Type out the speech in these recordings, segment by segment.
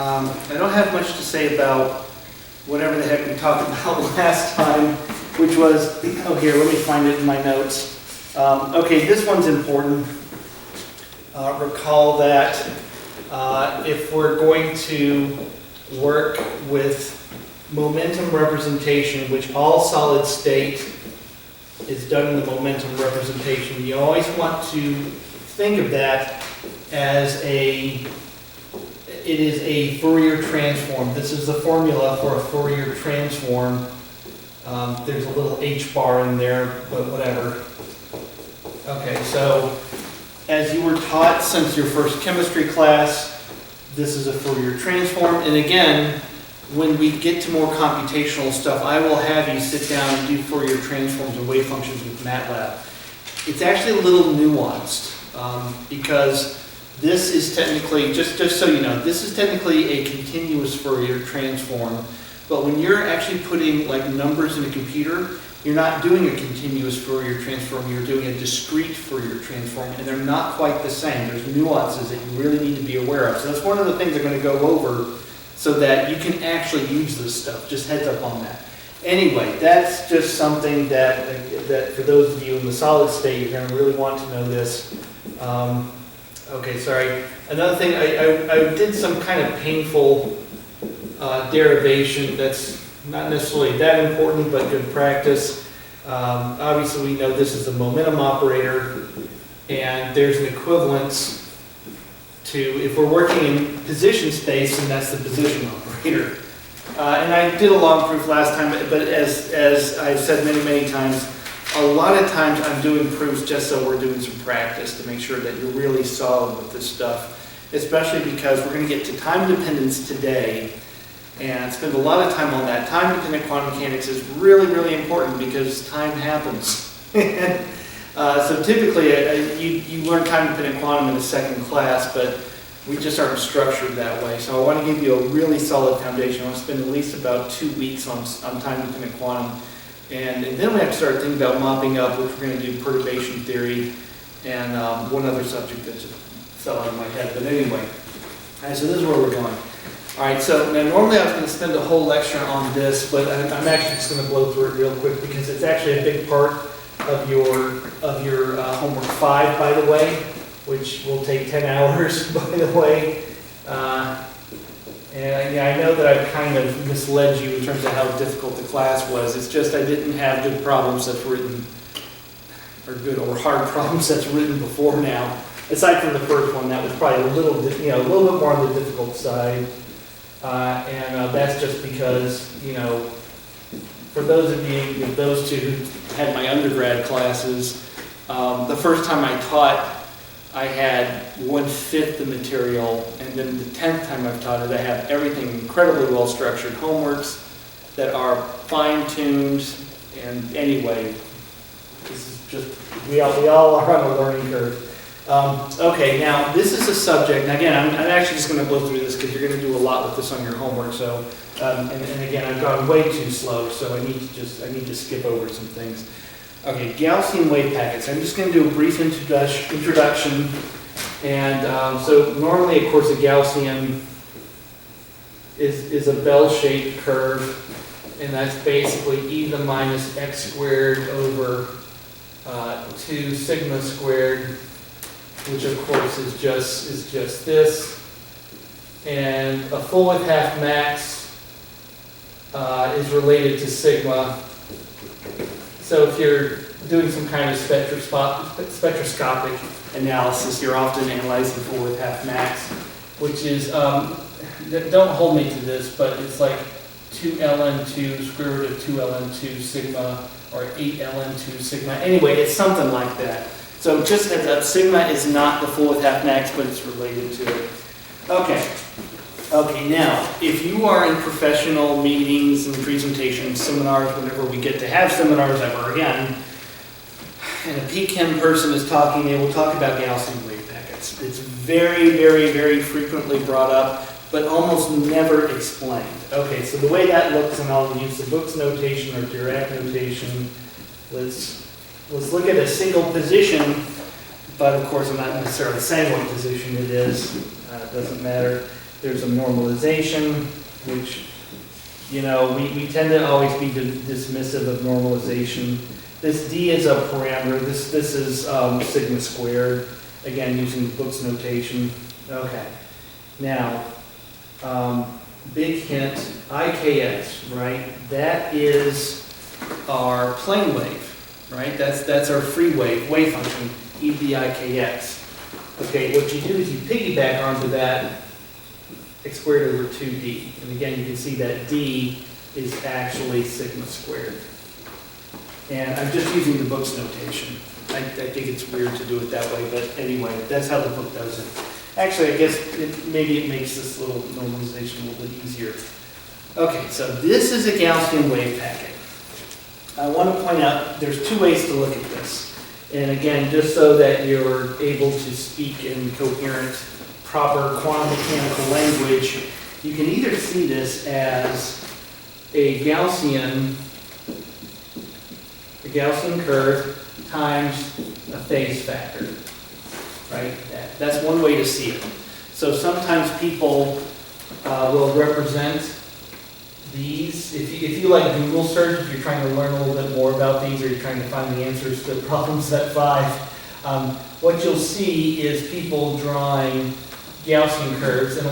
I don't have much to say about whatever the heck we talked about last time, which was, oh here, let me find it in my notes. Okay, this one's important. Recall that if we're going to work with momentum representation, which all solid state is done in the momentum representation, you always want to think of that as it is a Fourier transform. This is the formula for a Fourier transform. There's a little H bar in there, but whatever. Okay, so as you were taught since your first chemistry class, this is a Fourier transform. And again, when we get to more computational stuff, I will have you sit down and do Fourier transforms and wave functions with MATLAB. It's actually a little nuanced because this is technically, just so you know, this is technically a continuous Fourier transform. But when you're actually putting like numbers in a computer, you're not doing a continuous Fourier transform, you're doing a discrete Fourier transform, and they're not quite the same. There's nuances that you really need to be aware of. So that's one of the things I'm going to go over so that you can actually use this stuff. Just heads up on that. Anyway, that's just something that for those of you in the solid state, you're going to really want to know this. Okay, sorry. Another thing, I did some kind of painful derivation that's not necessarily that important, but good practice. Obviously, we know this is a momentum operator, and there's an equivalence to, if we're working in position space, and that's the position operator. And I did a long proof last time, but as I've said many, many times, a lot of times I'm doing proofs just so we're doing some practice to make sure that you're really solid with this stuff, especially because we're going to get to time dependence today and spend a lot of time on that. Time-dependent quantum mechanics is really, really important because time happens. So typically, you learn time-dependent quantum in the second class, but we just aren't structured that way. So I want to give you a really solid foundation. I want to spend at least about 2 weeks on time-dependent quantum. And then we have to start thinking about mopping up, which we're going to do perturbation theory and one other subject that just fell out of my head. But anyway, all right, so this is where we're going. All right, so now normally I was going to spend a whole lecture on this, but I'm actually just going to blow through it real quick because it's actually a big part of your homework 5, by the way, which will take 10 hours, by the way. And I know that I've kind of misled you in terms of how difficult the class was. It's just I didn't have good problem sets written, or good or hard problem sets written before now. Aside from the first one, that was probably a little bit more on the difficult side. And that's just because, for those of you, those two who had my undergrad classes, the first time I taught, I had 1/5 the material, and then the 10th time I've taught it, I have everything incredibly well structured, homeworks that are fine-tuned, and anyway, this is just, we all are on a learning curve. Okay, now this is a subject, and again, I'm actually just going to blow through this because you're going to do a lot with this on your homework, so, and again, I've gone way too slow, so I need to skip over some things. Okay, Gaussian wave packets. I'm just going to do a brief introduction, and so normally, of course, a Gaussian is a bell-shaped curve, and that's basically e to the minus x squared over 2 sigma squared, which of course is just this, and a full width half max is related to sigma. So if you're doing some kind of spectroscopic analysis, you're often analyzing full width half max, which is, don't hold me to this, but it's like 2ln2 square root of 2ln2 sigma, or 8ln2 sigma. Anyway, it's something like that. So just that sigma is not the full width half max, but it's related to it. Okay, now, if you are in professional meetings and presentations, seminars, whenever we get to have seminars ever again, and a PChem person is talking, they will talk about Gaussian wave packets. It's very, very, very frequently brought up, but almost never explained. Okay, so the way that looks, and I'll use the book's notation or Dirac notation, let's look at a single position, but of course I'm not necessarily saying what position it is. It doesn't matter. There's a normalization, which, you know, we tend to always be dismissive of normalization. This D is a parameter. This is sigma squared. Again, using the book's notation. Okay. Now, big hint, IKX, right? That is our plane wave, right? That's our free wave function, e to the IKX. Okay, what you do is you piggyback onto that x squared over 2d. And again, you can see that d is actually sigma squared. And I'm just using the book's notation. I think it's weird to do it that way, but anyway, that's how the book does it. Actually, I guess maybe it makes this little normalization a little bit easier. Okay, so this is a Gaussian wave packet. I want to point out there's two ways to look at this. And again, just so that you're able to speak in coherent, proper quantum mechanical language, you can either see this as a Gaussian curve times a phase factor, right? That's one way to see it. So sometimes people will represent these. If you like Google search, if you're trying to learn a little bit more about these, or you're trying to find the answers to problem set 5, what you'll see is people drawing Gaussian curves in a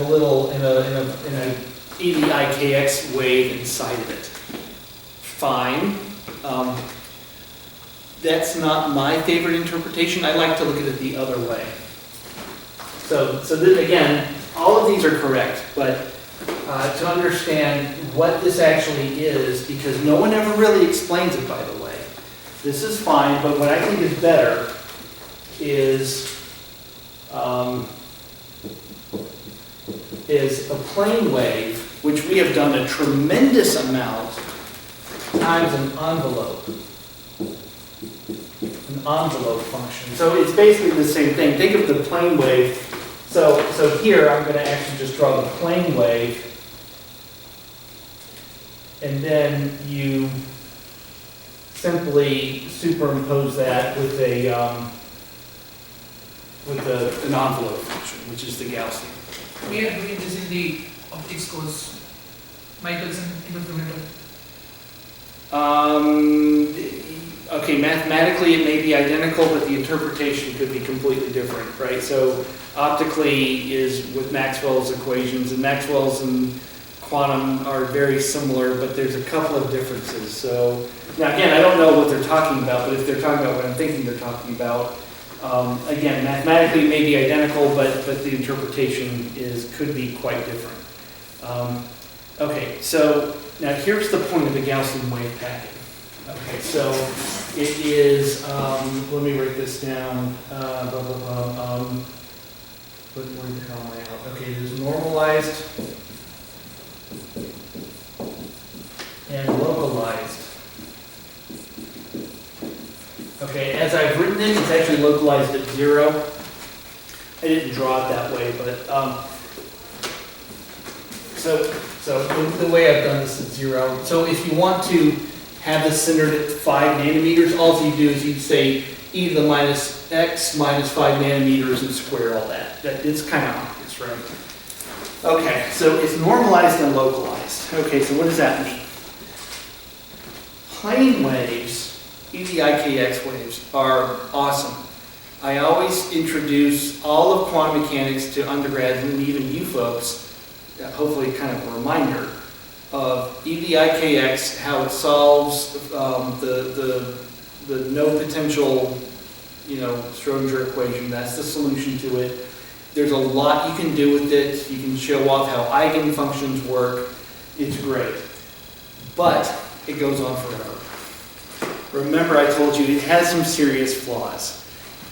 EDIKX wave inside of it. Fine. That's not my favorite interpretation. I like to look at it the other way. So again, all of these are correct, but to understand what this actually is, because no one ever really explains it, by the way. This is fine, but what I think is better is a plane wave, which we have done a tremendous amount, times an envelope function. So it's basically the same thing. Think of the plane wave. So here I'm going to actually just draw the plane wave, and then you simply superimpose that with an envelope function, which is the Gaussian. We are doing this in the optics course, Michelson interferometer. Okay, mathematically it may be identical, but the interpretation could be completely different, right? So optically is with Maxwell's equations, and Maxwell's and quantum are very similar, but there's a couple of differences. So now again, I don't know what they're talking about, but if they're talking about what I'm thinking they're talking about, again, mathematically it may be identical, but the interpretation could be quite different. Okay, so now here's the point of the Gaussian wave packet. Okay, so it is, let me write this down, where the hell am I out? Okay, it is normalized and localized. Okay, as I've written it, it's actually localized at 0. I didn't draw it that way, but, so the way I've done this is 0. So if you want to have this centered at 5 nanometers, all you do is you say e to the minus x minus 5 nanometers and square all that. It's kind of obvious, right? Okay, so it's normalized and localized. Okay, so what does that mean? Plane waves, EDIKX waves, are awesome. I always introduce all of quantum mechanics to undergrads and even you folks, hopefully kind of a reminder of EDIKX, how it solves the no potential, Schrodinger equation. That's the solution to it. There's a lot you can do with it. You can show off how eigenfunctions work. It's great. But it goes on forever. Remember, I told you it has some serious flaws.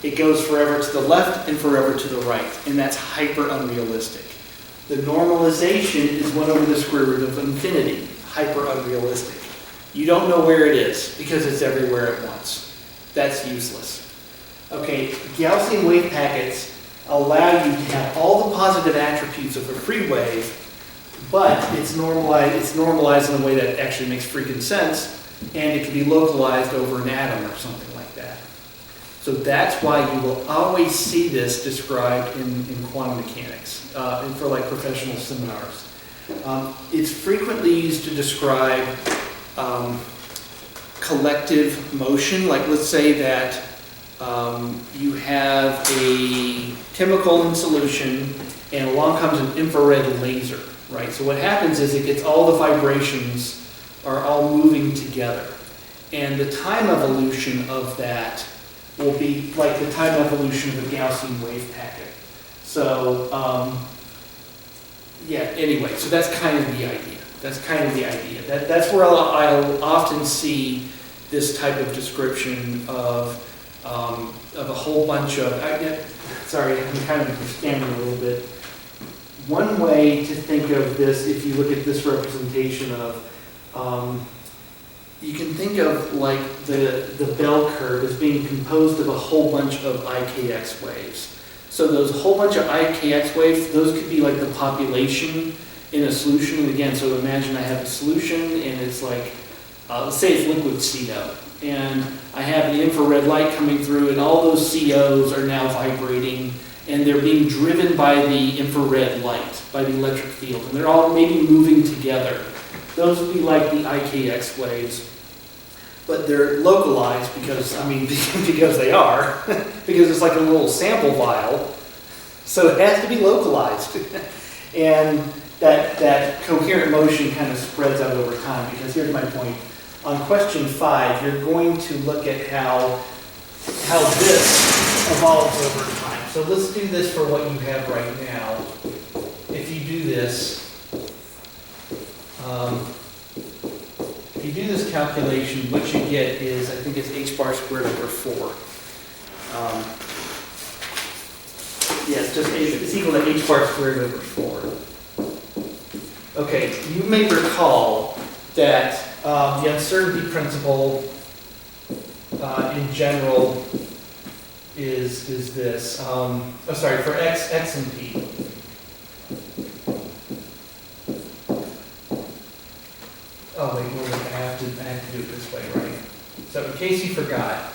It goes forever to the left and forever to the right, and that's hyper unrealistic. The normalization is 1 over the square root of infinity, hyper unrealistic. You don't know where it is because it's everywhere at once. That's useless. Okay, Gaussian wave packets allow you to have all the positive attributes of a free wave, but it's normalized in a way that actually makes freaking sense, and it can be localized over an atom or something like that. So that's why you will always see this described in quantum mechanics and for like professional seminars. It's frequently used to describe collective motion. Like let's say that you have a chemical in solution and along comes an infrared laser, right? So what happens is it gets all the vibrations are all moving together. And the time evolution of that will be like the time evolution of a Gaussian wave packet. So, yeah, anyway, so that's kind of the idea. That's kind of the idea. That's where I'll often see this type of description of a whole bunch of, sorry, I'm kind of stammering a little bit. One way to think of this, if you look at this representation of, you can think of like the bell curve as being composed of a whole bunch of IKX waves. So those whole bunch of IKX waves, those could be like the population in a solution. And again, so imagine I have a solution and it's like, let's say it's liquid CO. And I have the infrared light coming through and all those COs are now vibrating and they're being driven by the infrared light, by the electric field. And they're all maybe moving together. Those would be like the IKX waves. But they're localized because, I mean, because they are, because it's like a little sample vial, so it has to be localized. And that coherent motion kind of spreads out over time, because here's my point. On question 5, you're going to look at how this evolves over time. So let's do this for what you have right now. If you do this, if you do this calculation, what you get is, I think it's h bar squared over 4. Yeah, it's equal to h bar squared over 4. Okay, you may recall that the uncertainty principle in general is this. For x and p. Oh wait, I have to do it this way, right? So in case you forgot,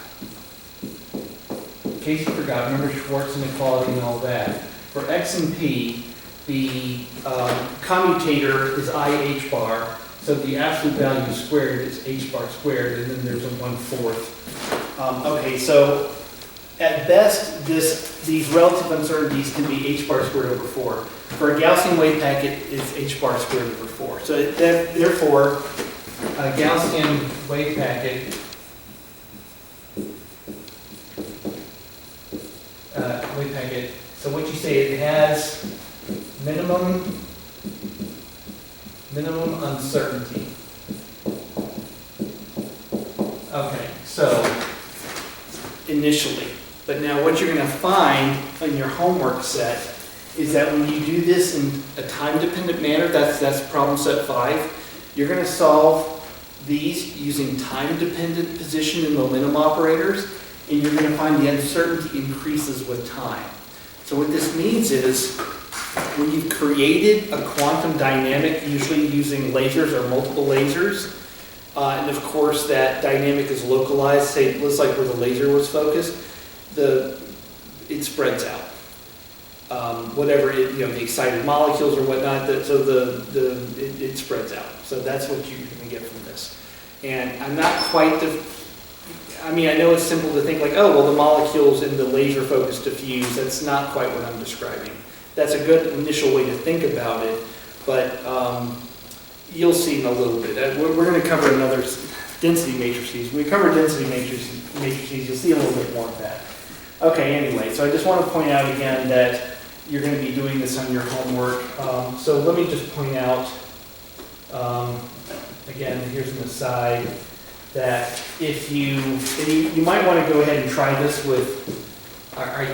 remember Schwarz inequality and all that. For x and p, the commutator is IH bar, so the absolute value squared is h bar squared, and then there's a 1/4. Okay, so at best, these relative uncertainties can be h bar squared over 4. For a Gaussian wave packet, it's h bar squared over 4. So therefore, a Gaussian wave packet so what you say, it has minimum uncertainty. Okay, so initially. But now what you're going to find in your homework set is that when you do this in a time-dependent manner, that's problem set 5, you're going to solve these using time-dependent position and momentum operators, and you're going to find the uncertainty increases with time. So what this means is, when you've created a quantum dynamic, usually using lasers or multiple lasers, and of course that dynamic is localized, say it looks like where the laser was focused, it spreads out. Whatever, the excited molecules or whatnot, it spreads out. So that's what you're going to get from this. And I'm not quite I know it's simple to think like, oh, well, the molecules in the laser focus diffuse. That's not quite what I'm describing. That's a good initial way to think about it, but you'll see in a little bit. We're going to cover another density matrices. When we cover density matrices, you'll see a little bit more of that. Okay, anyway, so I just want to point out again that you're going to be doing this on your homework. So let me just point out, again, here's an aside, that if you might want to go ahead and try this with,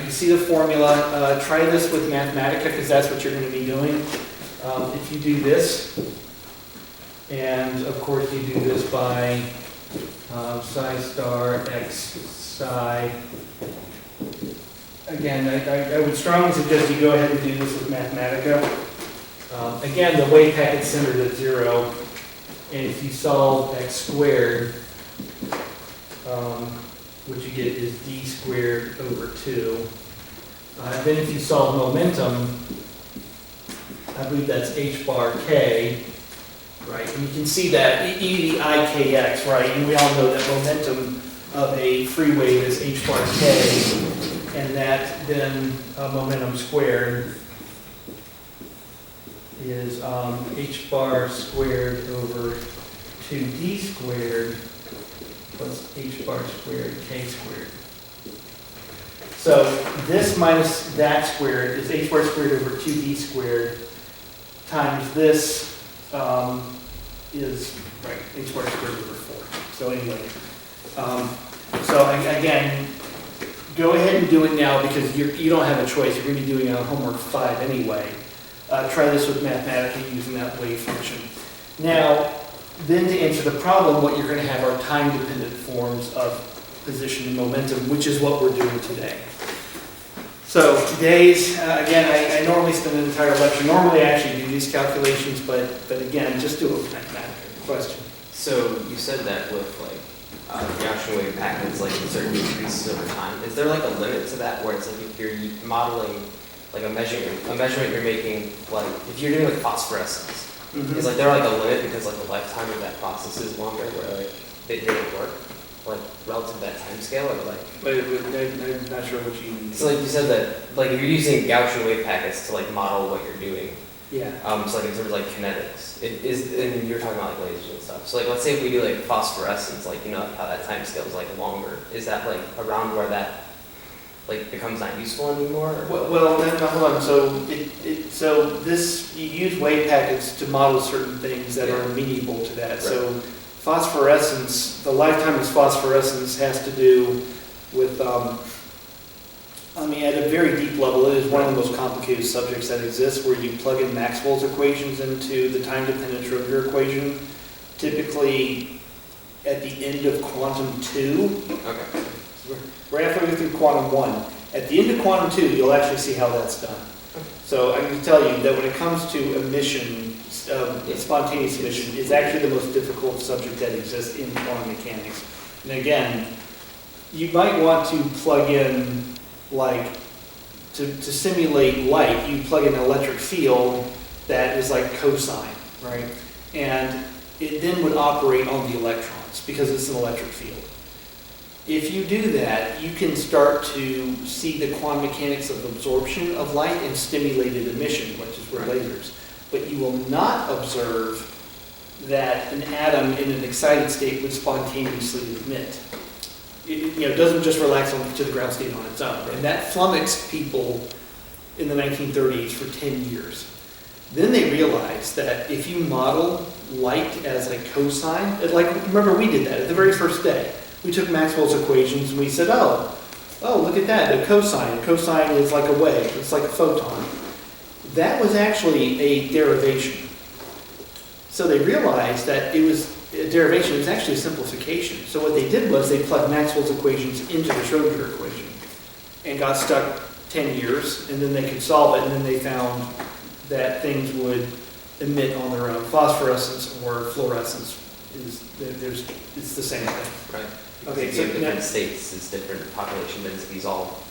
you see the formula, try this with Mathematica, because that's what you're going to be doing. If you do this, and of course you do this by psi star x psi. Again, I would strongly suggest you go ahead and do this with Mathematica. Again, the wave packet's centered at 0, and if you solve x squared, what you get is d squared over 2. And then if you solve momentum, I believe that's h bar k, right? And you can see that e to the I kx, right? And we all know that momentum of a free wave is h bar k, and that then momentum squared is h bar squared over 2d squared plus h bar squared k squared. So this minus that squared is h bar squared over 2d squared times this is, right, h bar squared over 4. So anyway, again, go ahead and do it now because you don't have a choice. You're going to be doing it on homework 5 anyway. Try this with mathematically using that wave function. Now, then to answer the problem, what you're going to have are time-dependent forms of position and momentum, which is what we're doing today. So today's, again, I normally spend an entire lecture. Normally I actually do these calculations, but again, just do a mathematical question. So you said that with like Gaussian wave packets, like in certain decreases over time, is there like a limit to that where it's like if you're modeling like a measurement you're making, like if you're doing like phosphorescence, is like there like a limit because like the lifetime of that process is longer where like it didn't work? Like relative to that time scale, or like? I'm not sure what you mean. So like you said that like if you're using Gaussian wave packets to like model what you're doing. Yeah. So like in terms of like kinetics, it is, and you're talking about like lasers and stuff. So like let's say if we do like phosphorescence, like you know how that time scale is like longer. Is that like around where that like becomes not useful anymore? Or? Well, no, hold on. So this you use wave packets to model certain things that are amenable to that. Right. So phosphorescence, the lifetime of phosphorescence has to do with, I mean, at a very deep level, it is one of the most complicated subjects that exists where you plug in Maxwell's equations into the time-dependent Schrodinger equation, typically at the end of quantum 2. Okay. Right after we get through quantum 1. At the end of quantum 2, you'll actually see how that's done. So I can tell you that when it comes to emission, spontaneous emission is actually the most difficult subject that exists in quantum mechanics. And again, you might want to plug in, like, to simulate light, you plug in an electric field that is like cosine, right? And it then would operate on the electrons because it's an electric field. If you do that, you can start to see the quantum mechanics of absorption of light and stimulated emission, which is where lasers. But you will not observe that an atom in an excited state would spontaneously emit. It doesn't just relax to the ground state on its own. And that flummoxed people in the 1930s for 10 years. Then they realized that if you model light as a cosine, like remember we did that at the very first day. We took Maxwell's equations and we said, oh, look at that, the cosine. Cosine is like a wave, it's like a photon. That was actually a derivation. So they realized that it was a derivation, it was actually a simplification. So what they did was they plugged Maxwell's equations into the Schrodinger equation and got stuck 10 years, and then they could solve it, and then they found that things would emit on their own. Phosphorescence or fluorescence it's the same thing. Right. Okay, so so different states is different population densities all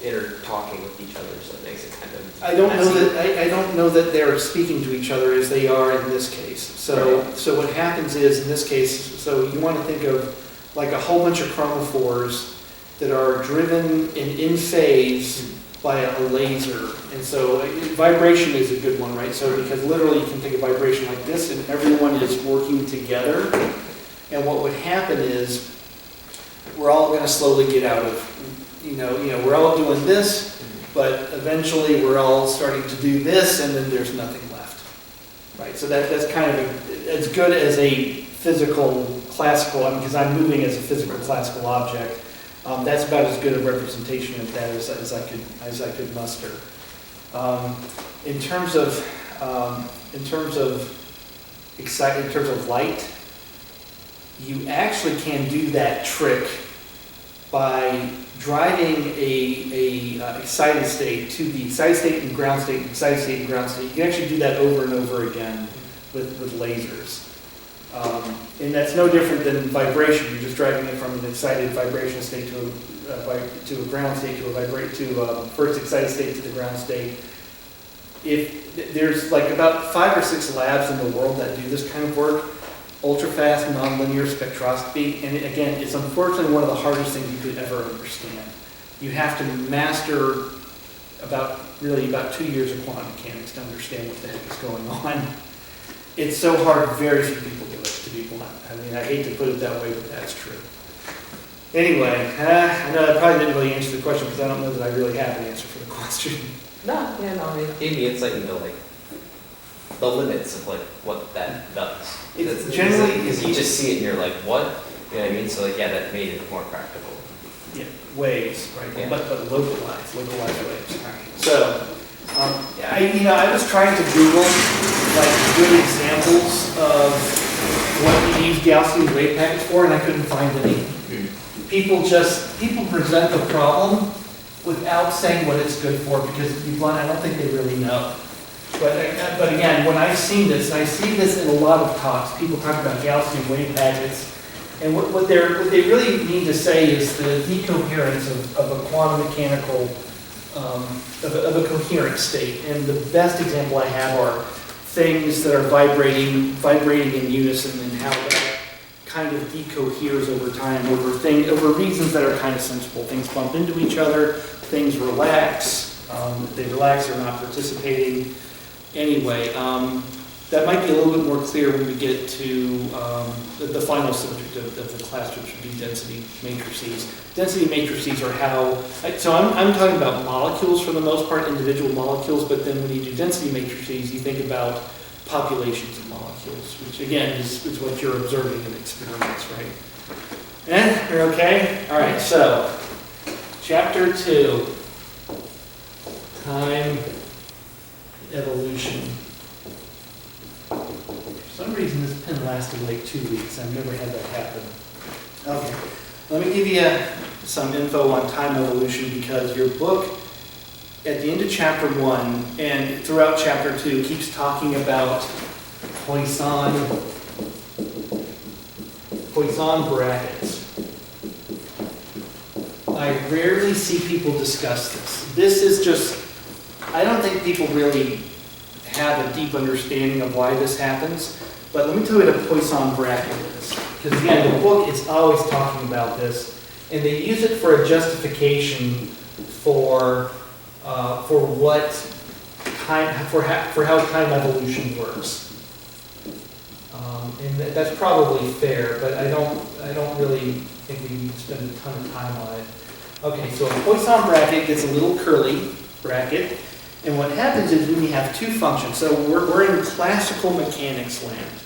talking with each other, so it makes it kind of. I don't know that they're speaking to each other as they are in this case. So right. So what happens is in this case, so you want to think of like a whole bunch of chromophores that are driven and in phase by a laser, and so vibration is a good one, right? So because literally you can think of vibration like this, and everyone is working together, and what would happen is we're all going to slowly get out of, we're all doing this, but eventually we're all starting to do this, and then there's nothing left, right? So that's kind of as good as a physical classical, because I'm moving as a physical classical object. That's about as good a representation of that as I could muster. In terms of light, you actually can do that trick by driving a excited state to the excited state and ground state, excited state and ground state. You can actually do that over and over again with lasers. And that's no different than vibration. You're just driving it from an excited vibration state to a ground state first excited state to the ground state. If there's like about 5 or 6 labs in the world that do this kind of work, ultra-fast nonlinear spectroscopy, and again, it's unfortunately one of the hardest things you could ever understand. You have to master about 2 years of quantum mechanics to understand what the heck is going on. It's so hard, very few people do it, to be blunt. I mean, I hate to put it that way, but that's true. Anyway, I know I probably didn't really answer the question because I don't know that I really have an answer for the question. No, it gave me insight into like the limits of like what that does. It's generally because you just see it and you're like, what? You know what I mean? So like, yeah, that made it more practical. Yeah, waves, right? Yeah. But localized waves. So, I was trying to Google like good examples of what you use Gaussian wave packets for, and I couldn't find any. People present the problem without saying what it's good for because to be blunt, I don't think they really know. But again, when I've seen this, and I see this in a lot of talks, people talk about Gaussian wave packets, and what they really mean to say is the decoherence of a quantum mechanical, of a coherent state. And the best example I have are things that are vibrating in unison and how that kind of decoheres over time, over reasons that are kind of sensible. Things bump into each other, things relax, they relax or not participating. Anyway, that might be a little bit more clear when we get to the final subject of the class, which would be density matrices. Density matrices are how, so I'm talking about molecules for the most part, individual molecules, but then when you do density matrices, you think about populations of molecules, which again is what you're observing in experiments, right? You're okay? All right, so chapter 2, time evolution. For some reason this pen lasted like 2 weeks. I've never had that happen. Okay, let me give you some info on time evolution because your book at the end of chapter 1 and throughout chapter 2 keeps talking about Poisson brackets. I rarely see people discuss this. This is just, I don't think people really have a deep understanding of why this happens, but let me tell you what a Poisson bracket is. Because again, the book is always talking about this, and they use it for a justification for how time evolution works. And that's probably fair, but I don't really think we need to spend a ton of time on it. Okay, so a Poisson bracket gets a little curly bracket, and what happens is when we have two functions, so we're in classical mechanics land.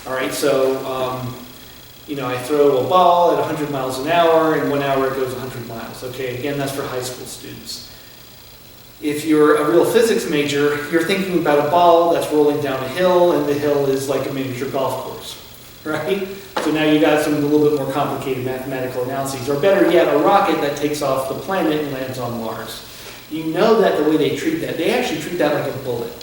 All right, so I throw a ball at 100 miles an hour, and 1 hour it goes 100 miles. Okay, again, that's for high school students. If you're a real physics major, you're thinking about a ball that's rolling down a hill, and the hill is like a miniature golf course, right? So now you got some a little bit more complicated mathematical analyses. Or better yet, a rocket that takes off the planet and lands on Mars. You know that the way they treat that, they actually treat that like a bullet.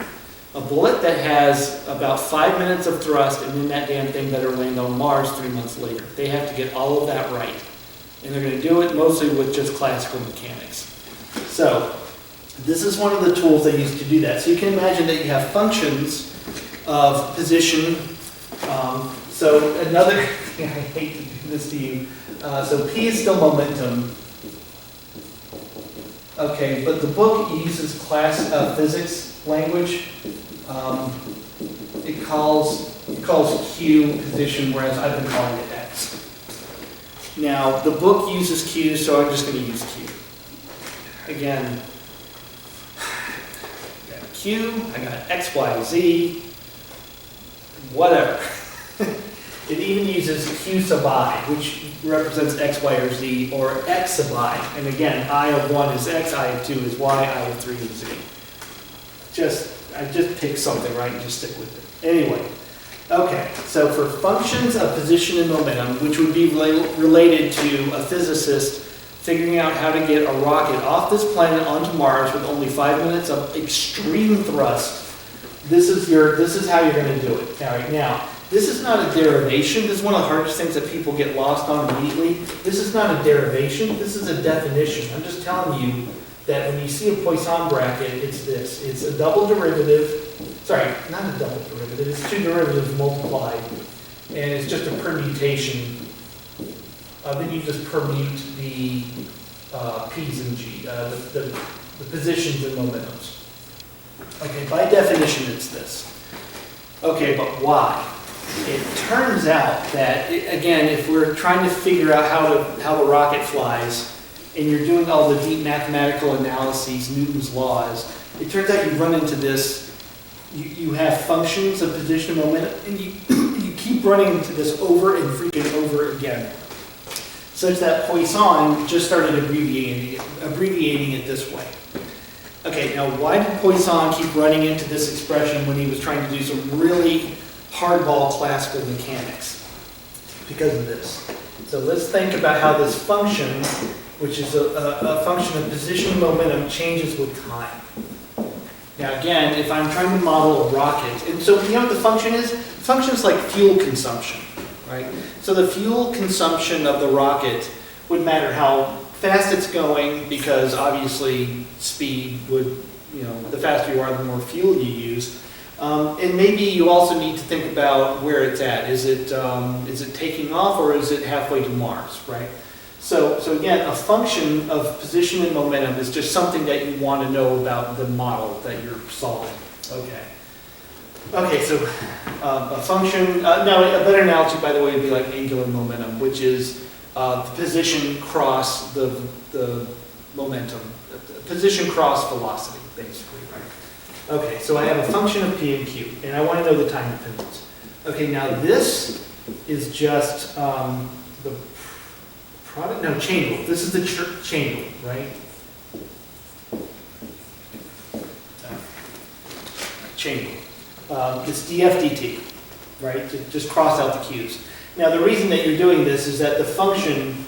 A bullet that has about 5 minutes of thrust, and then that damn thing better land on Mars 3 months later. They have to get all of that right. And they're going to do it mostly with just classical mechanics. So, this is one of the tools they use to do that. So you can imagine that you have functions of position. So another thing, I hate to do this to you. So P is still momentum. Okay, but the book uses physics language. It calls Q position, whereas I've been calling it X. Now, the book uses Q, so I'm just going to use Q. Again, Q, I got X, Y, Z, whatever. It even uses Q sub I, which represents X, Y, or Z, or X sub I. And again, I of 1 is X, I of 2 is Y, I of 3 is Z. I just pick something, right, and just stick with it. Anyway, okay, so for functions of position and momentum, which would be related to a physicist figuring out how to get a rocket off this planet onto Mars with only 5 minutes of extreme thrust this is how you're going to do it. All right, now, this is not a derivation. This is one of the hardest things that people get lost on immediately. This is not a derivation. This is a definition. I'm just telling you that when you see a Poisson bracket, it's this. It's a double derivative. Sorry, not a double derivative. It's two derivatives multiplied, and it's just a permutation. Then you just permute the p's and g, the positions and momentums. Okay, by definition, it's this. Okay, but why? It turns out that, again, if we're trying to figure out how the rocket flies, and you're doing all the deep mathematical analyses, Newton's laws, it turns out you run into this. You have functions of position and momentum, and you keep running into this over and freaking over again. Such that Poisson just started abbreviating it this way. Okay, now why did Poisson keep running into this expression when he was trying to do some really hardball classical mechanics? Because of this. So let's think about how this function, which is a function of position and momentum, changes with time. Now again, if I'm trying to model a rocket, and so you know what the function is? The function is like fuel consumption, right? So the fuel consumption of the rocket would matter how fast it's going, because obviously speed would, the faster you are, the more fuel you use. And maybe you also need to think about where it's at. Is it taking off, or is it halfway to Mars, right? So again, a function of position and momentum is just something that you want to know about the model that you're solving. Okay, so a function, now a better analogy, by the way, would be like angular momentum, which is the position cross the momentum, position cross velocity, basically, right? Okay, so I have a function of p and q, and I want to know the time dependence. Okay, now this is just the product, no, chain rule. This is the chain rule, right? Chain rule. It's df dt, right? Just cross out the q's. Now the reason that you're doing this is that the function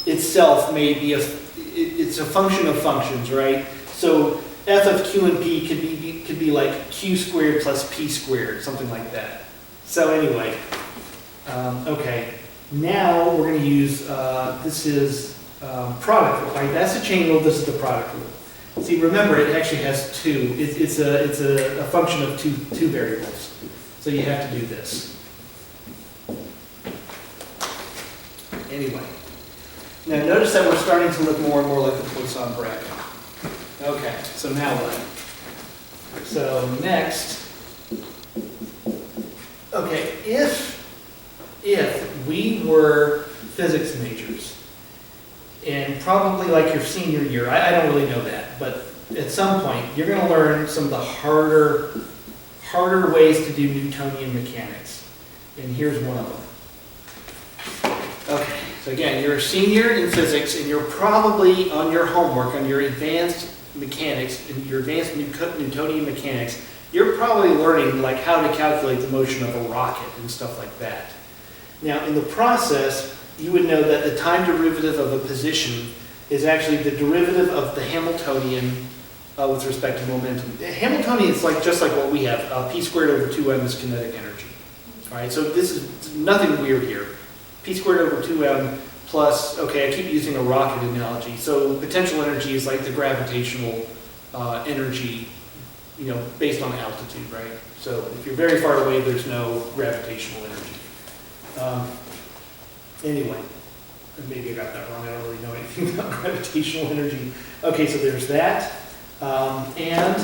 itself may be it's a function of functions, right? So f of q and p could be like q squared plus p squared, something like that. So anyway, okay. Now we're going to use, this is product rule, right? That's the chain rule, this is the product rule. See, remember, it actually has two. It's a function of two variables. So you have to do this. Anyway. Now notice that we're starting to look more and more like the Poisson bracket. Okay, so now what? So next, okay, if we were physics majors, and probably like your senior year, I don't really know that, but at some point you're going to learn some of the harder ways to do Newtonian mechanics, and here's one of them. Okay, so again, you're a senior in physics, and you're probably on your homework, on your advanced mechanics, in your advanced Newtonian mechanics, you're probably learning like how to calculate the motion of a rocket and stuff like that. Now, in the process, you would know that the time derivative of a position is actually the derivative of the Hamiltonian with respect to momentum. Hamiltonian is just like what we have. P squared over 2m is kinetic energy. All right, so this is nothing weird here. P squared over 2m plus, okay, I keep using a rocket analogy. So potential energy is like the gravitational energy, based on altitude, right? So if you're very far away, there's no gravitational energy. Anyway, maybe I got that wrong. I don't really know anything about gravitational energy. Okay, so there's that. And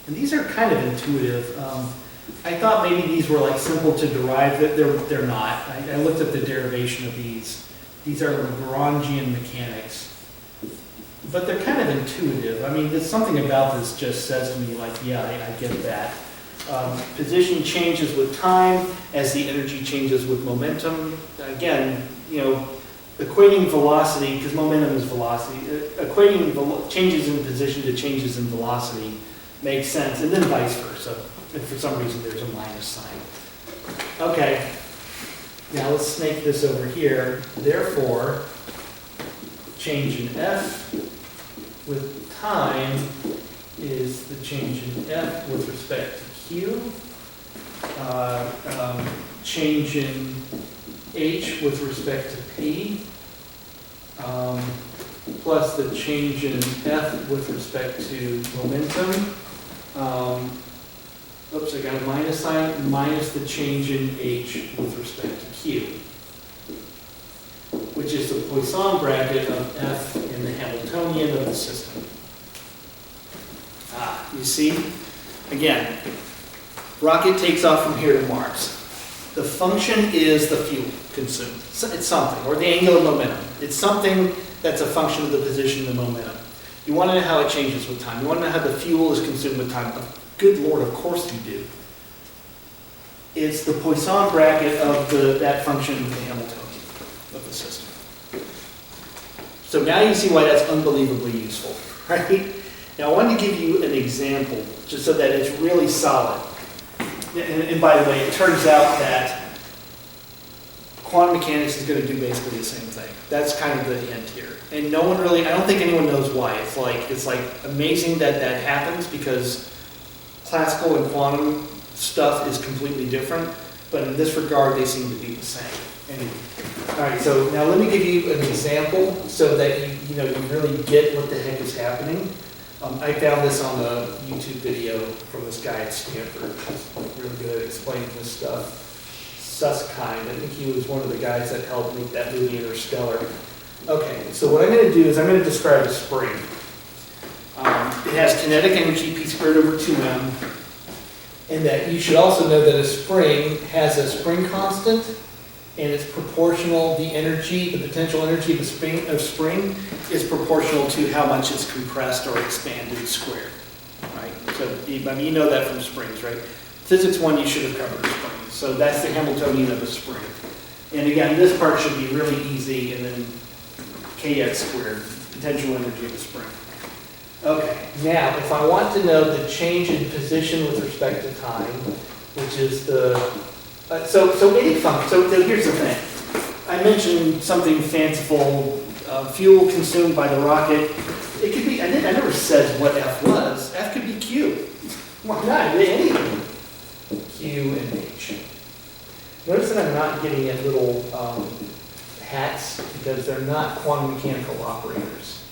these are kind of intuitive. I thought maybe these were like simple to derive. They're not. I looked at the derivation of these. These are Lagrangian mechanics. But they're kind of intuitive. I mean, there's something about this just says to me like, yeah, I get that. Position changes with time as the energy changes with momentum. Again, equating velocity, because momentum is velocity, equating changes in position to changes in velocity makes sense, and then vice versa. If for some reason there's a minus sign. Okay, now let's snake this over here. Therefore, change in F with time is the change in F with respect to Q, change in H with respect to P, plus the change in F with respect to momentum. Oops, I got a minus sign, minus the change in H with respect to Q, which is the Poisson bracket of F in the Hamiltonian of the system. You see? Again, rocket takes off from here to Mars. The function is the fuel consumed. It's something, or the angular momentum. It's something that's a function of the position of the momentum. You want to know how it changes with time. You want to know how the fuel is consumed with time. Good Lord, of course you do. It's the Poisson bracket of that function of the Hamiltonian of the system. So now you see why that's unbelievably useful, right? Now I wanted to give you an example, just so that it's really solid. And by the way, it turns out that quantum mechanics is going to do basically the same thing. That's kind of the hint here. And no one really, I don't think anyone knows why. It's like amazing that that happens, because classical and quantum stuff is completely different, but in this regard, they seem to be the same. Anyway. All right, so now let me give you an example so that you really get what the heck is happening. I found this on a YouTube video from this guy at Stanford, who's really good at explaining this stuff. Susskind, I think he was one of the guys that helped make that movie Interstellar. Okay, so what I'm going to do is I'm going to describe a spring. It has kinetic energy p squared over 2m, and that you should also know that a spring has a spring constant, and it's proportional, the potential energy of the spring is proportional to how much it's compressed or expanded squared, right? So, you know that from springs, right? Physics 1, you should have covered springs. So that's the Hamiltonian of a spring. And again, this part should be really easy, and then kx squared, potential energy of a spring. Okay, now if I want to know the change in position with respect to time, which is the so any function. So here's the thing. I mentioned something fanciful, fuel consumed by the rocket. It could be. I never said what F was. F could be Q. Why not? Anything. Q and H. Notice that I'm not getting at little hats, because they're not quantum mechanical operators.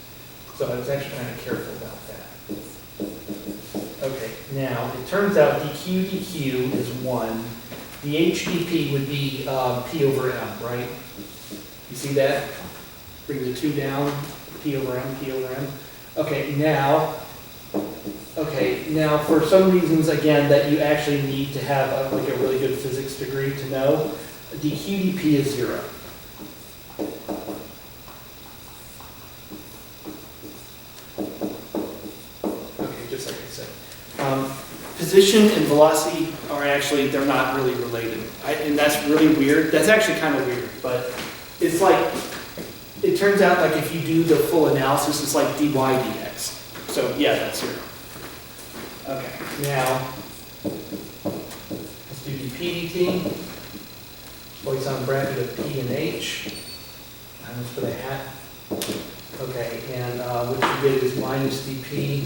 So I was actually kind of careful about that. Okay. Now it turns out dq is 1. The HDP would be P over M, right? You see that? Bring the 2 down, P over M, P over M. Okay, now for some reasons, again, that you actually need to have a really good physics degree to know, dq dp is 0. Okay, just like I said. Position and velocity are actually, they're not really related. And that's really weird. That's actually kind of weird, but it's like, it turns out like if you do the full analysis, it's like dy dx. So yeah, that's 0. Okay, now, let's do dp dt. Poisson bracket of P and H. And let's put a hat. Okay, and what you get is minus dp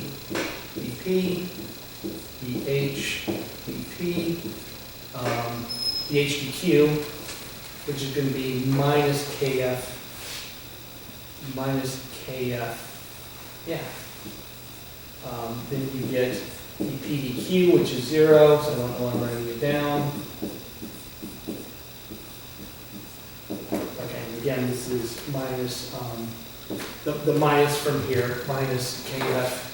dp. dH, dP, dH dq, which is going to be minus kf, yeah. Then you get dP dq, which is 0, so I don't know why I'm writing it down. Okay, and again, this is minus, the minus from here, minus kf.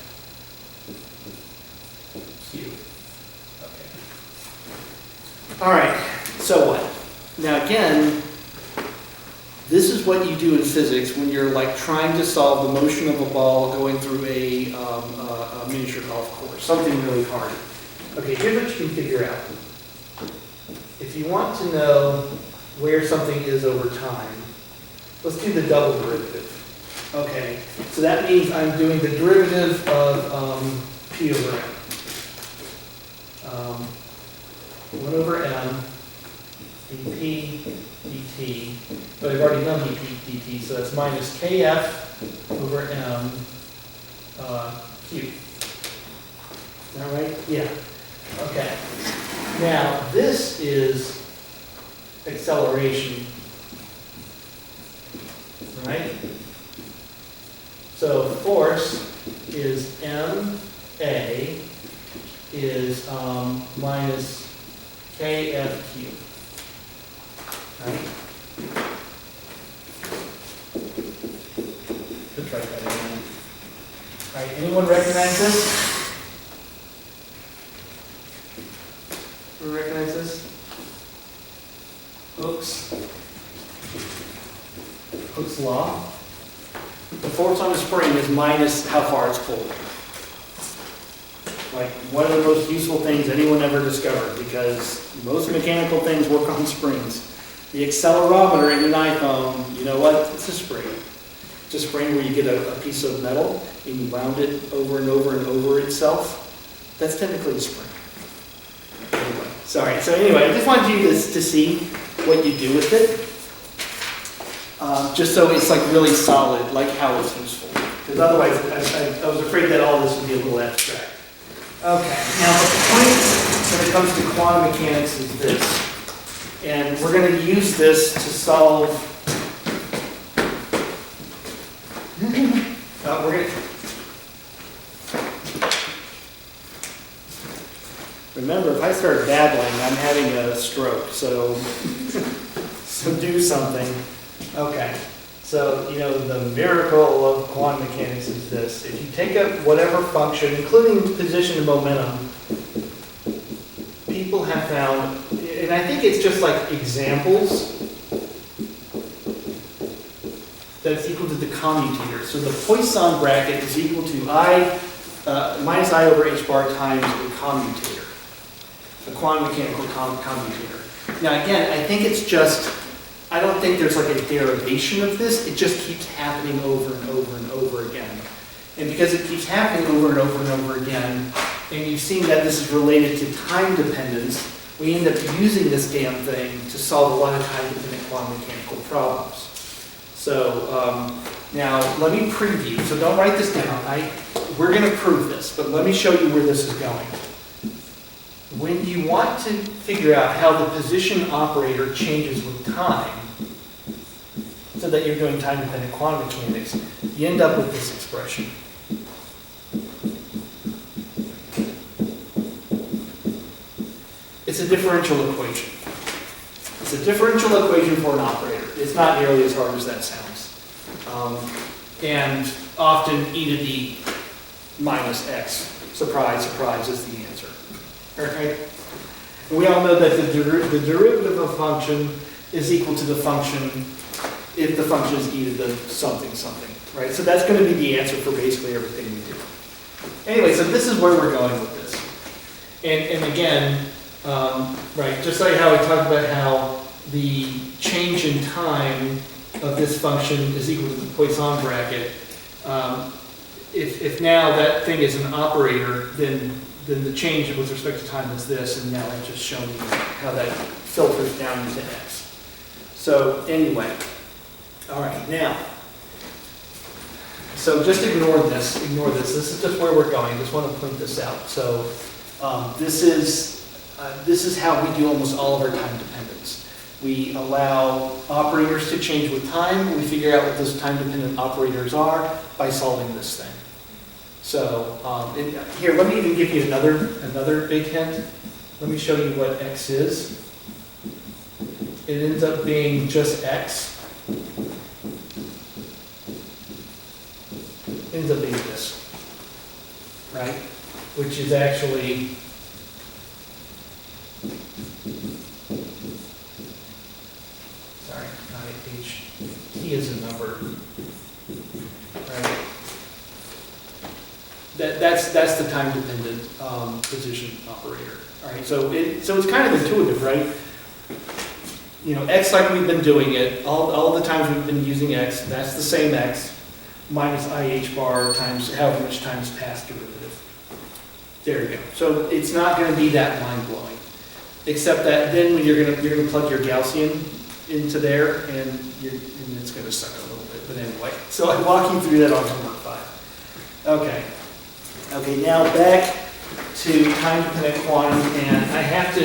Okay. All right, so what? Now again, this is what you do in physics when you're like trying to solve the motion of a ball going through a miniature golf course, something really hard. Okay, here's what you can figure out. If you want to know where something is over time, let's do the double derivative. Okay, so that means I'm doing the derivative of P over M. 1 over M dP dt, but I've already done dP dt, so that's minus kf over M Q. Is that right? Yeah. Okay. Now, this is acceleration, right? So force is ma is minus kfq, right? Let's write that again. All right, anyone recognize this? Anyone recognize this? Hooke's law. The force on a spring is minus how far it's pulled. Like one of the most useful things anyone ever discovered, because most mechanical things work on springs. The accelerometer in an iPhone, you know what? It's a spring. It's a spring where you get a piece of metal and you round it over and over and over itself. That's technically a spring. Anyway, sorry. So anyway, I just wanted you to see what you do with it. Just so it's like really solid, like how it's useful. Because otherwise, I was afraid that all this would be a little abstract. Okay, now the point when it comes to quantum mechanics is this. And we're going to use this to solve... Remember, if I start babbling, I'm having a stroke, so do something. Okay, so, you know, the miracle of quantum mechanics is this. If you take up whatever function, including position and momentum, people have found, and I think it's just like examples, that's equal to the commutator. So the Poisson bracket is equal to minus I over h bar times a commutator, a quantum mechanical commutator. Now again, I think it's just, I don't think there's like a derivation of this. It just keeps happening over and over and over again. And because it keeps happening over and over and over again, and you've seen that this is related to time dependence, we end up using this damn thing to solve a lot of time-dependent quantum mechanical problems. So now let me preview. So don't write this down. We're going to prove this, but let me show you where this is going. When you want to figure out how the position operator changes with time, so that you're doing time-dependent quantum mechanics, you end up with this expression. It's a differential equation. It's a differential equation for an operator. It's not nearly as hard as that sounds. And often e to the minus x, surprise, surprise, is the answer. Right? We all know that the derivative of a function is equal to the function if the function is e to the something something, right? So that's going to be the answer for basically everything we do. Anyway, so this is where we're going with this. And again, right, just like how we talked about how the change in time of this function is equal to the Poisson bracket, if now that thing is an operator, then the change with respect to time is this, and now I've just shown you how that filters down into x. So anyway, all right, now, so just ignore this. This is just where we're going. I just want to point this out. So this is how we do almost all of our time dependence. We allow operators to change with time. We figure out what those time-dependent operators are by solving this thing. So here, let me even give you another big hint. Let me show you what x is. It ends up being just x. It ends up being this, right? Which is actually sorry, not h. T is a number, right? That's the time-dependent position operator. All right, so it's kind of intuitive, right? You know, x like we've been doing it all the times we've been using x. That's the same x minus IH bar times however much times past derivative. There you go. So it's not going to be that mind-blowing, except that then when you're gonna plug your Gaussian into there, and it's going to suck a little bit. But anyway, so I walk you through that on homework 5. Okay. Okay, now back to time-dependent quantum, and I have to,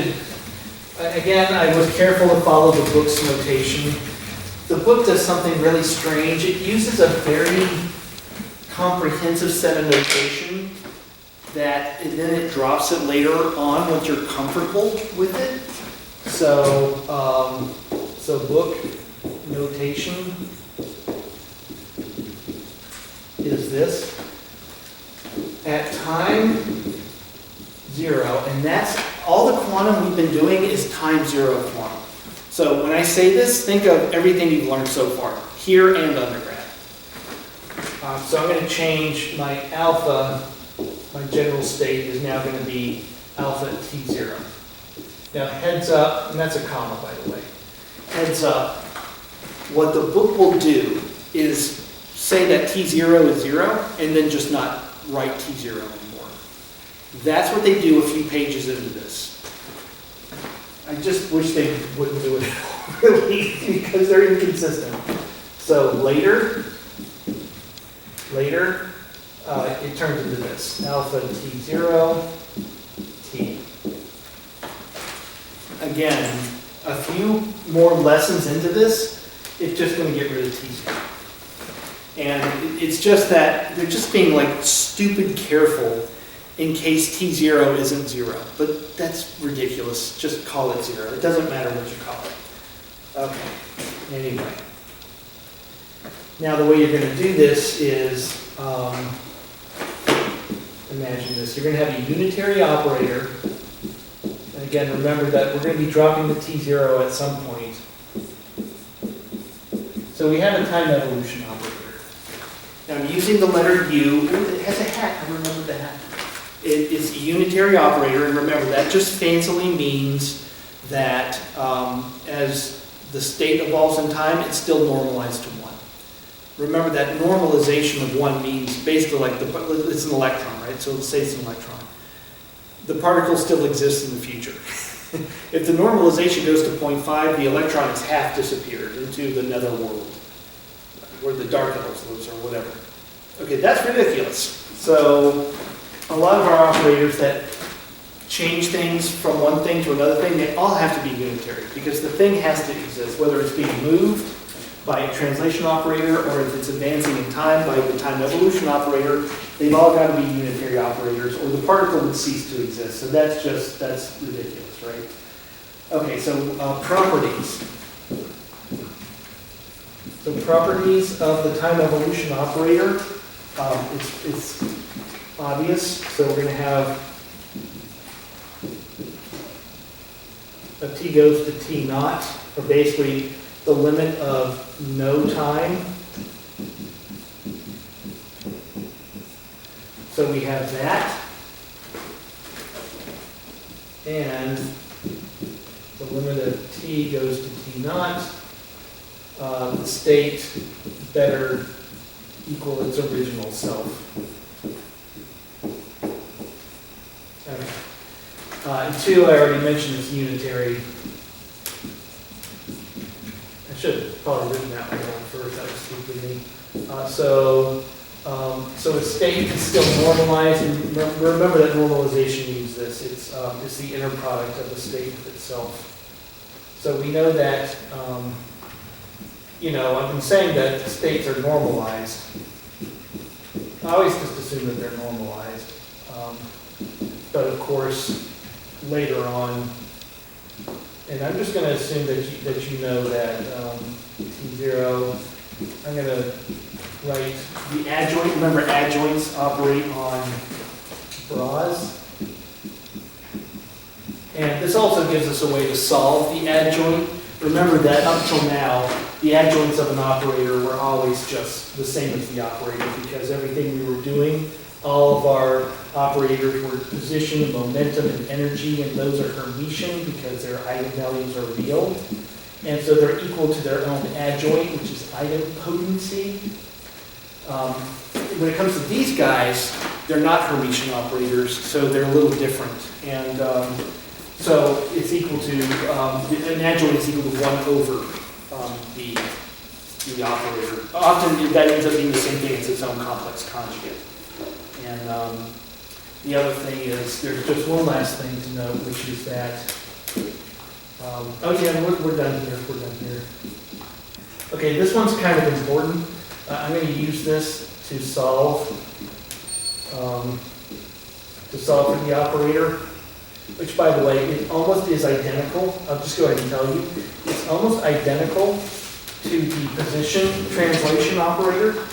again, I was careful to follow the book's notation. The book does something really strange. It uses a very comprehensive set of notation that, and then it drops it later on once you're comfortable with it. So, so book notation is this. At time 0, and that's all the quantum we've been doing is time 0 quantum. So when I say this, think of everything you've learned so far, here and undergrad. So I'm going to change my alpha, my general state is now going to be alpha t0. Now heads up, and that's a comma by the way, heads up, what the book will do is say that t0 is 0, and then just not write t0 anymore. That's what they do a few pages into this. I just wish they wouldn't do it really, because they're inconsistent. So later, it turns into this, alpha t0, t. Again, a few more lessons into this, it's just going to get rid of t0. And it's just that they're just being like stupid careful in case t0 isn't 0. But that's ridiculous. Just call it 0. It doesn't matter what you call it. Okay. Anyway. Now the way you're going to do this is, imagine this. You're going to have a unitary operator. And again, remember that we're going to be dropping the t0 at some point. So we have a time evolution operator. Now I'm using the letter U. It has a hat. I remember the hat. It is a unitary operator, and remember that just fancily means that as the state evolves in time, it's still normalized to 1. Remember that normalization of 1 means basically like it's an electron, right? So let's say it's an electron. The particle still exists in the future. If the normalization goes to 0.5, the electron has half disappeared into the nether world, where the dark elves lives or whatever. Okay, that's ridiculous. So a lot of our operators that change things from one thing to another thing, they all have to be unitary because the thing has to exist, whether it's being moved by a translation operator or if it's advancing in time by the time evolution operator, they've all got to be unitary operators or the particle would cease to exist. So that's ridiculous, right? Okay, so properties. So properties of the time evolution operator, it's obvious. So we're going to have a t goes to t naught, or basically the limit of no time. So we have that. And the limit of t goes to t naught. The state better equal its original self. Okay. And 2, I already mentioned, is unitary. I should have probably written that one down first. That was stupid of me. So a state is still normalized, and remember that normalization means this. It's the inner product of the state itself. So we know that. I've been saying that states are normalized. I always just assume that they're normalized. But of course, later on, and I'm just going to assume that you know that T0, I'm going to write the adjoint. Remember, adjoints operate on bras. And this also gives us a way to solve the adjoint. Remember that up till now, the adjoints of an operator were always just the same as the operator because everything we were doing, all of our operators were position, momentum, and energy, and those are Hermitian because their eigenvalues are real. And so they're equal to their own adjoint, which is idempotency. When it comes to these guys, they're not Hermitian operators, so they're a little different. And so it's equal to, an adjoint is equal to 1 over the operator. Often that ends up being the same thing as its own complex conjugate. And the other thing is, there's just one last thing to note, which is that, oh yeah, we're done here, we're done here. Okay, this one's kind of important. I'm going to use this to solve for the operator, which, by the way, it almost is identical. I'll just go ahead and tell you. It's almost identical to the position translation operator.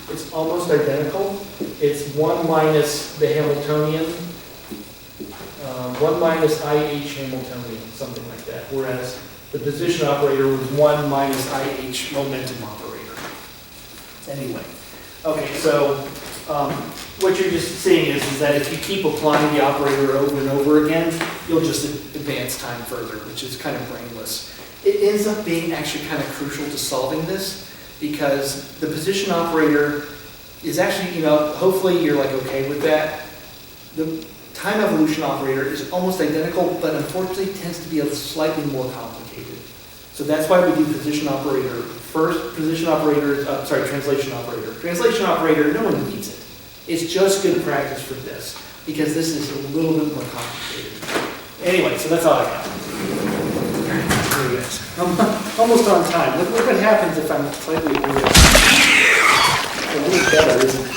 It's almost identical. It's 1 minus the Hamiltonian, 1 minus IH Hamiltonian, something like that. Whereas the position operator was 1 minus IH momentum operator. Anyway, okay, so what you're just seeing is that if you keep applying the operator over and over again, you'll just advance time further, which is kind of brainless. It ends up being actually kind of crucial to solving this, because the position operator is actually, you know, hopefully you're like okay with that. The time evolution operator is almost identical, but unfortunately tends to be a slightly more complicated. So that's why we do position operator first. Position operator, translation operator. Translation operator, no one needs it. It's just good practice for this, because this is a little bit more complicated. Anyway, so that's all I got. There you guys. I'm almost on time. Look what happens if I'm slightly over. A little better, isn't it?